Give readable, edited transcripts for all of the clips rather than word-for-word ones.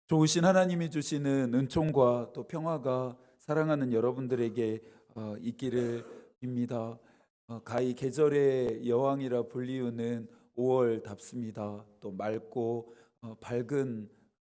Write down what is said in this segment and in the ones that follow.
좋으신 하나님이 주시는 은총과 또 평화가 사랑하는 여러분들에게 있기를 빕니다. 가히 계절의 여왕이라 불리우는 5월답습니다. 또 맑고 밝은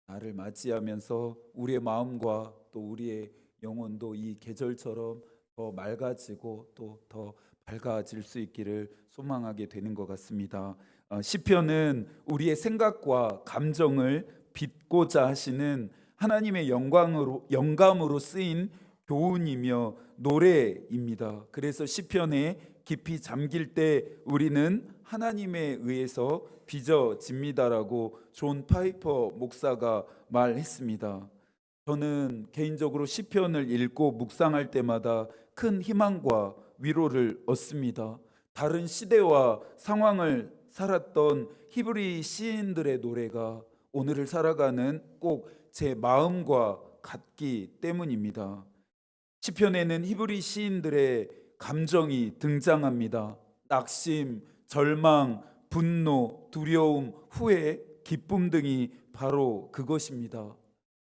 날을 맞이하면서 우리의 마음과 또 우리의 영혼도 이 계절처럼 더 맑아지고 또 더 밝아질 수 있기를 소망하게 되는 것 같습니다. 시편은 우리의 생각과 감정을 빚고자 하시는 하나님의 영감으로 쓰인 교훈이며 노래입니다. 그래서 시편에 깊이 잠길 때 우리는 하나님에 의해서 빚어집니다라고 존 파이퍼 목사가 말했습니다. 저는 개인적으로 시편을 읽고 묵상할 때마다 큰 희망과 위로를 얻습니다. 다른 시대와 상황을 살았던 히브리 시인들의 노래가 오늘을 살아가는 꼭 제 마음과 같기 때문입니다. 시편에는 히브리 시인들의 감정이 등장합니다. 낙심, 절망, 분노, 두려움, 후회, 기쁨 등이 바로 그것입니다.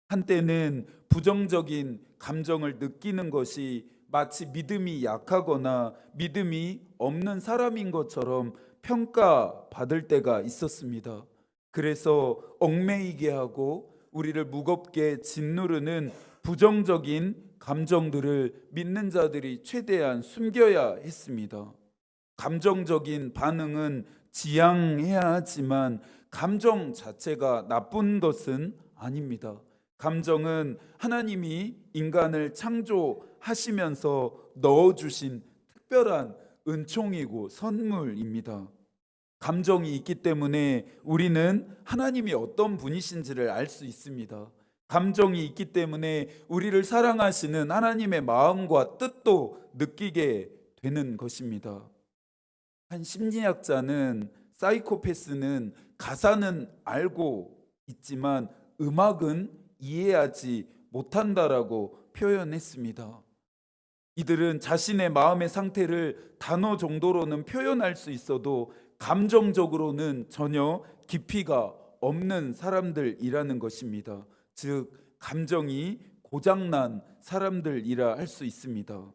한때는 부정적인 감정을 느끼는 것이 마치 믿음이 약하거나 믿음이 없는 사람인 것처럼 평가받을 때가 있었습니다. 그래서 얽매이게 하고 우리를 무겁게 짓누르는 부정적인 감정들을 믿는 자들이 최대한 숨겨야 했습니다. 감정적인 반응은 지양해야 하지만 감정 자체가 나쁜 것은 아닙니다. 감정은 하나님이 인간을 창조하시면서 넣어주신 특별한 은총이고 선물입니다. 감정이 있기 때문에 우리는 하나님이 어떤 분이신지를 알 수 있습니다. 감정이 있기 때문에 우리를 사랑하시는 하나님의 마음과 뜻도 느끼게 되는 것입니다. 한 심리학자는 사이코패스는 가사는 알고 있지만 음악은 이해하지 못한다라고 표현했습니다. 이들은 자신의 마음의 상태를 단어 정도로는 표현할 수 있어도 감정적으로는 전혀 깊이가 없는 사람들이라는 것입니다. 즉, 감정이 고장난 사람들이라 할 수 있습니다.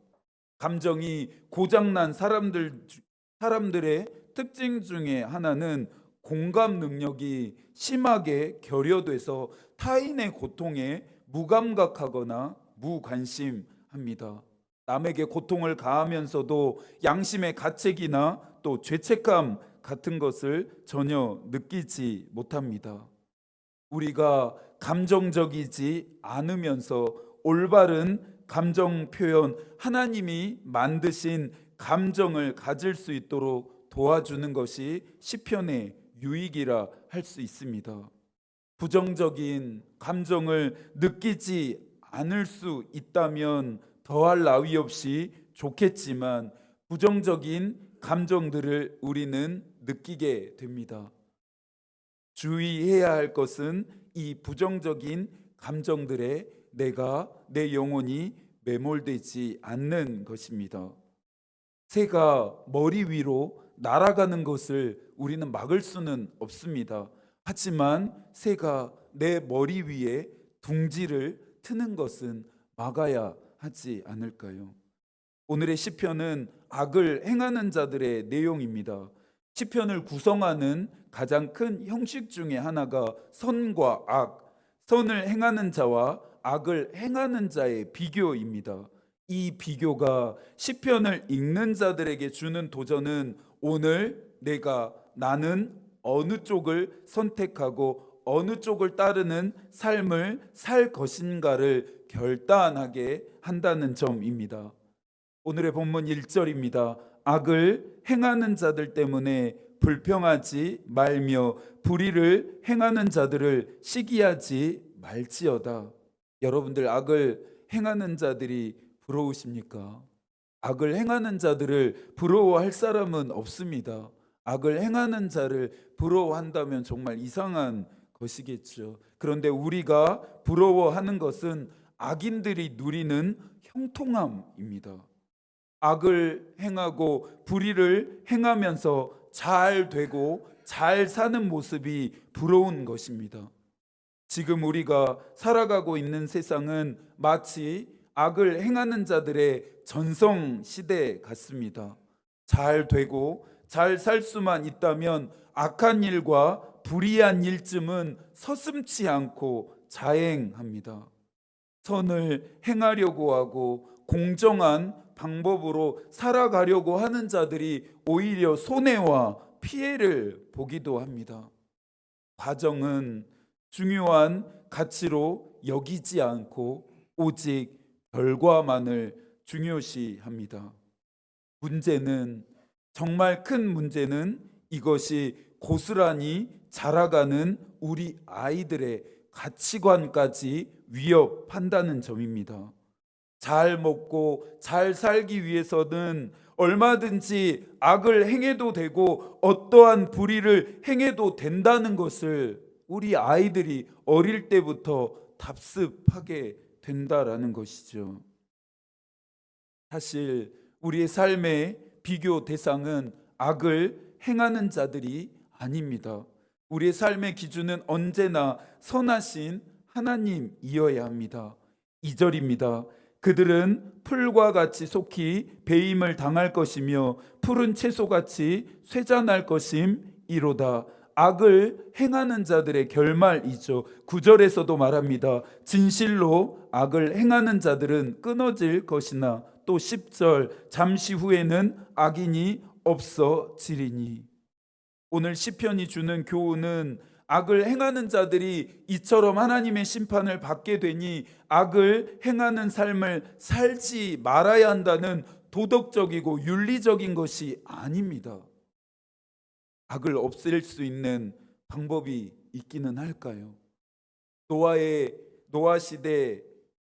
감정이 고장난 사람들의 특징 중에 하나는 공감 능력이 심하게 결여돼서 타인의 고통에 무감각하거나 무관심합니다. 남에게 고통을 가하면서도 양심의 가책이나 또 죄책감 같은 것을 전혀 느끼지 못합니다. 우리가 감정적이지 않으면서 올바른 감정 표현, 하나님이 만드신 감정을 가질 수 있도록 도와주는 것이 시편의 유익이라 할 수 있습니다. 부정적인 감정을 느끼지 않을 수 있다면 더할 나위 없이 좋겠지만 부정적인 감정들을 우리는 느끼게 됩니다. 주의해야 할 것은 이 부정적인 감정들에 내 영혼이 매몰되지 않는 것입니다. 새가 머리 위로 날아가는 것을 우리는 막을 수는 없습니다. 하지만 새가 내 머리 위에 둥지를 트는 것은 막아야 하지 않을까요? 오늘의 시편은 악을 행하는 자들의 내용입니다. 시편을 구성하는 가장 큰 형식 중에 하나가 선과 악, 선을 행하는 자와 악을 행하는 자의 비교입니다. 이 비교가 시편을 읽는 자들에게 주는 도전은 오늘 나는 어느 쪽을 선택하고 어느 쪽을 따르는 삶을 살 것인가를 결단하게 한다는 점입니다. 오늘의 본문 1절입니다. 악을 행하는 자들 때문에 불평하지 말며 불의를 행하는 자들을 시기하지 말지어다. 여러분들 악을 행하는 자들이 부러우십니까? 악을 행하는 자들을 부러워할 사람은 없습니다. 악을 행하는 자를 부러워한다면 정말 이상한 것이겠죠. 그런데 우리가 부러워하는 것은 악인들이 누리는 형통함입니다. 악을 행하고 불의를 행하면서 잘 되고 잘 사는 모습이 부러운 것입니다. 지금 우리가 살아가고 있는 세상은 마치 악을 행하는 자들의 전성 시대 같습니다. 잘 되고 잘 살 수만 있다면 악한 일과 불의한 일쯤은 서슴지 않고 자행합니다. 선을 행하려고 하고 공정한 방법으로 살아가려고 하는 자들이 오히려 손해와 피해를 보기도 합니다. 과정은 중요한 가치로 여기지 않고 오직 결과만을 중요시합니다. 문제는, 정말 큰 문제는 이것이 고스란히 자라가는 우리 아이들의 가치관까지 위협한다는 점입니다. 잘 먹고 잘 살기 위해서는 얼마든지 악을 행해도 되고 어떠한 불의를 행해도 된다는 것을 우리 아이들이 어릴 때부터 답습하게 된다라는 것이죠. 사실 우리의 삶의 비교 대상은 악을 행하는 자들이 아닙니다. 우리의 삶의 기준은 언제나 선하신 하나님이어야 합니다. 2절입니다. 그들은 풀과 같이 속히 배임을 당할 것이며 푸른 채소같이 쇠잔할 것임이로다. 악을 행하는 자들의 결말이죠. 9절에서도 말합니다. 진실로 악을 행하는 자들은 끊어질 것이나, 또 10절 잠시 후에는 악인이 없어지리니. 오늘 시편이 주는 교훈은 악을 행하는 자들이 이처럼 하나님의 심판을 받게 되니 악을 행하는 삶을 살지 말아야 한다는 도덕적이고 윤리적인 것이 아닙니다. 악을 없앨 수 있는 방법이 있기는 할까요? 노아 시대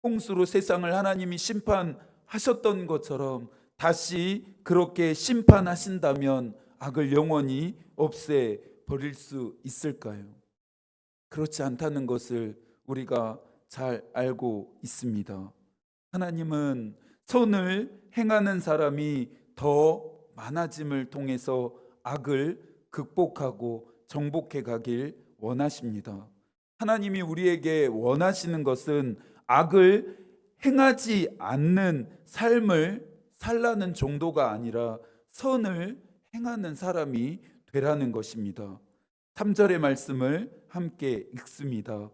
홍수로 세상을 하나님이 심판하셨던 것처럼 다시 그렇게 심판하신다면 악을 영원히 없애 버릴 수 있을까요? 그렇지 않다는 것을 우리가 잘 알고 있습니다. 하나님은 선을 행하는 사람이 더 많아짐을 통해서 악을 극복하고 정복해 가길 원하십니다. 하나님이 우리에게 원하시는 것은 악을 행하지 않는 삶을 살라는 정도가 아니라 선을 행하는 사람이 되라는 것입니다. 3절의 말씀을 함께 읽습니다.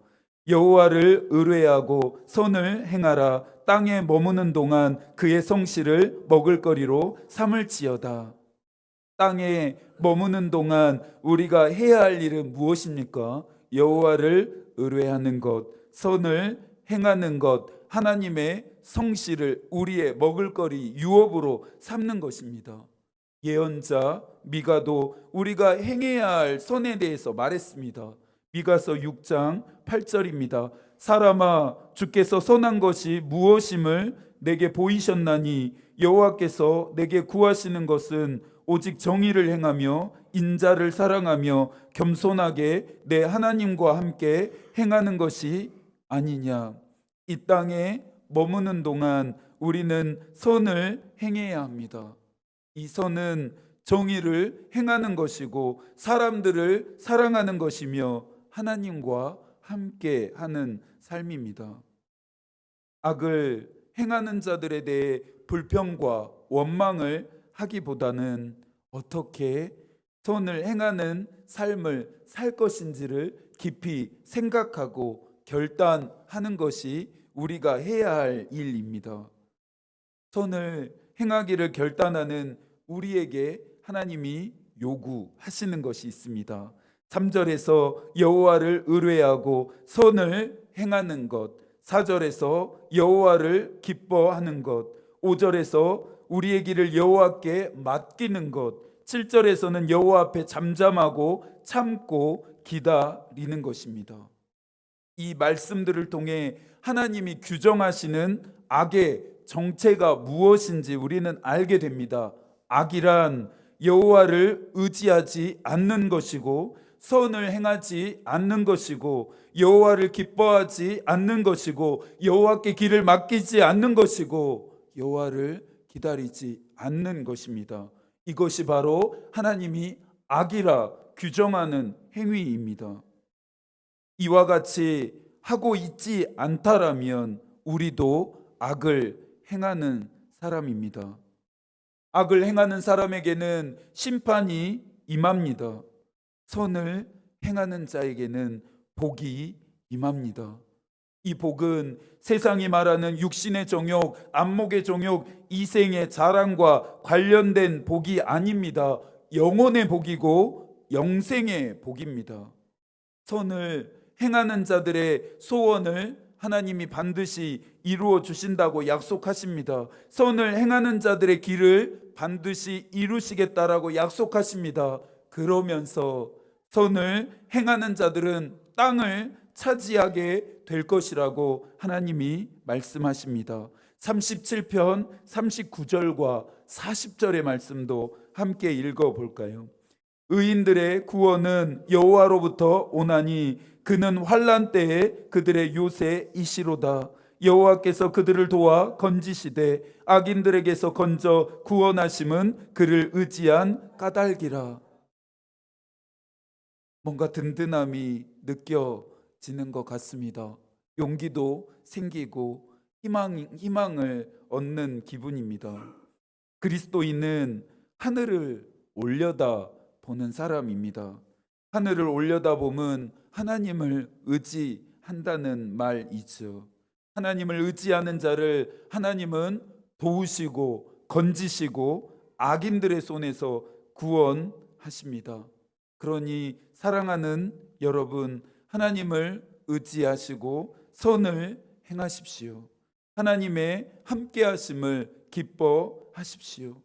여호와를 의뢰하고 선을 행하라. 땅에 머무는 동안 그의 성실을 먹을거리로 삼을지어다. 땅에 머무는 동안 우리가 해야 할 일은 무엇입니까? 여호와를 의뢰하는 것, 선을 행하는 것, 하나님의 성실을 우리의 먹을거리, 유업으로 삼는 것입니다. 예언자 미가도 우리가 행해야 할 선에 대해서 말했습니다. 미가서 6장 8절입니다. 사람아, 주께서 선한 것이 무엇임을 내게 보이셨나니 여호와께서 내게 구하시는 것은 오직 정의를 행하며 인자를 사랑하며 겸손하게 내 하나님과 함께 행하는 것이 아니냐. 이 땅에 머무는 동안 우리는 선을 행해야 합니다. 이 선은 정의를 행하는 것이고 사람들을 사랑하는 것이며 하나님과 함께 하는 삶입니다. 악을 행하는 자들에 대해 불평과 원망을 하기보다는 어떻게 선을 행하는 삶을 살 것인지를 깊이 생각하고 결단하는 것이 우리가 해야 할 일입니다. 선을 행하기를 결단하는 우리에게 하나님이 요구하시는 것이 있습니다. 3절에서 여호와를 의뢰하고 선을 행하는 것, 4절에서 여호와를 기뻐하는 것, 5절에서 우리의 길을 여호와께 맡기는 것, 7절에서는 여호와 앞에 잠잠하고 참고 기다리는 것입니다. 이 말씀들을 통해 하나님이 규정하시는 악의 정체가 무엇인지 우리는 알게 됩니다. 악이란 여호와를 의지하지 않는 것이고 선을 행하지 않는 것이고 여호와를 기뻐하지 않는 것이고 여호와께 길을 맡기지 않는 것이고 여호와를 기다리지 않는 것입니다. 이것이 바로 하나님이 악이라 규정하는 행위입니다. 이와 같이 하고 있지 않다라면 우리도 악을 행하는 사람입니다. 악을 행하는 사람에게는 심판이 임합니다. 선을 행하는 자에게는 복이 임합니다. 이 복은 세상이 말하는 육신의 정욕, 안목의 정욕, 이생의 자랑과 관련된 복이 아닙니다. 영혼의 복이고 영생의 복입니다. 선을 행하는 자들의 소원을 하나님이 반드시 이루어 주신다고 약속하십니다. 선을 행하는 자들의 길을 반드시 이루시겠다라고 약속하십니다. 그러면서 선을 행하는 자들은 땅을 차지하게 될 것이라고 하나님이 말씀하십니다. 37편 39절과 40절의 말씀도 함께 읽어볼까요? 의인들의 구원은 여호와로부터 오나니 그는 환난 때에 그들의 요새이시로다. 여호와께서 그들을 도와 건지시되 악인들에게서 건져 구원하심은 그를 의지한 까닭이라. 뭔가 든든함이 느껴지는 것 같습니다. 용기도 생기고 희망을 얻는 기분입니다. 그리스도인은 하늘을 올려다 보는 사람입니다. 하늘을 올려다 보면 하나님을 의지한다는 말이죠. 하나님을 의지하는 자를 하나님은 도우시고 건지시고 악인들의 손에서 구원하십니다. 그러니 사랑하는 여러분, 하나님을 의지하시고 선을 행하십시오. 하나님의 함께하심을 기뻐하십시오.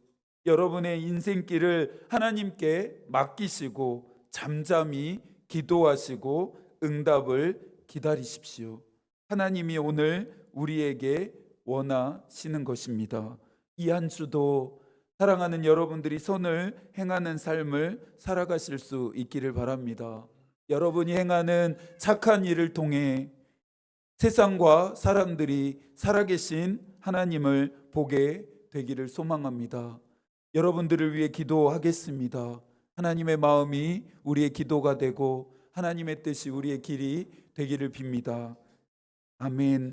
여러분의 인생길을 하나님께 맡기시고 잠잠히 기도하시고 응답을 기다리십시오. 하나님이 오늘 우리에게 원하시는 것입니다. 이 한 주도 사랑하는 여러분들이 선을 행하는 삶을 살아가실 수 있기를 바랍니다. 여러분이 행하는 착한 일을 통해 세상과 사람들이 살아계신 하나님을 보게 되기를 소망합니다. 여러분들을 위해 기도하겠습니다. 하나님의 마음이 우리의 기도가 되고 하나님의 뜻이 우리의 길이 되기를 빕니다. 아멘.